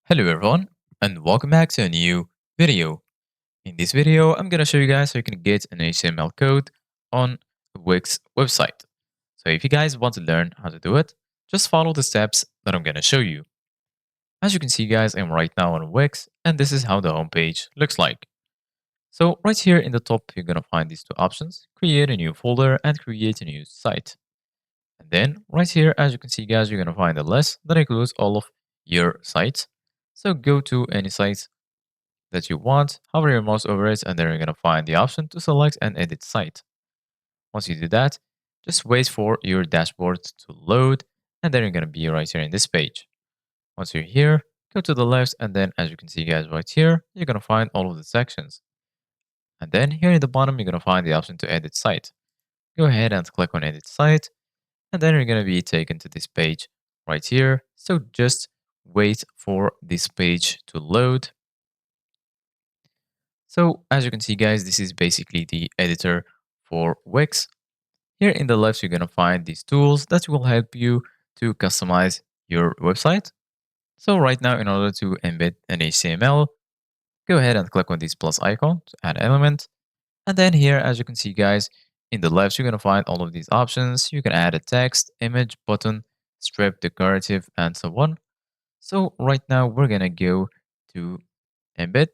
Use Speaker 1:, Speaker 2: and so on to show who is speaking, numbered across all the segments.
Speaker 1: Hello everyone and welcome back to a new video. In this video, I'm going to show you guys how you can get an HTML code on a Wix website. So if you guys want to learn how to do it, just follow the steps that I'm going to show you. As you can see guys, I'm right now on Wix and this is how the homepage looks like. So right here in the top, you're going to find these two options, create a new folder and create a new site. And then right here, as you can see guys, you're going to find a list that includes all of your sites. So go to any site that you want, hover your mouse over it, and then you're going to find the option to select and edit site. Once you do that, just wait for your dashboard to load, and then you're going to be right here in this page. Once you're here, go to the left, and then as you can see guys right here, you're going to find all of the sections. And then here in the bottom, you're going to find the option to edit site. Go ahead and click on edit site, and then you're going to be taken to this page right here. So just wait for this page to load. So as you can see guys, this is basically the editor for Wix. Here in the left, you're going to find these tools that will help you to customize your website. So right now, in order to embed an HTML, go ahead and click on this plus icon to add element. And then here, as you can see guys, in the left, you're going to find all of these options. You can add a text, image, button, strip, decorative, and so on. So right now, we're going to go to embed.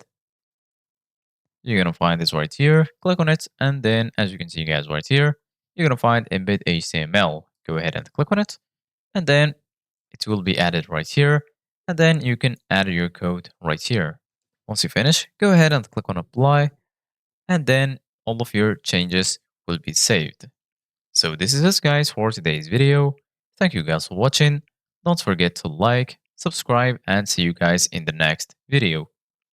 Speaker 1: You're going to find this right here, click on it, and then as you can see guys right here, you're going to find embed HTML. Go ahead and click on it, and then it will be added right here, and then you can add your code right here. Once you finish, go ahead and click on apply, and then all of your changes will be saved. So this is it guys for today's video. Thank you guys for watching. Don't forget to like, subscribe, and see you guys in the next video.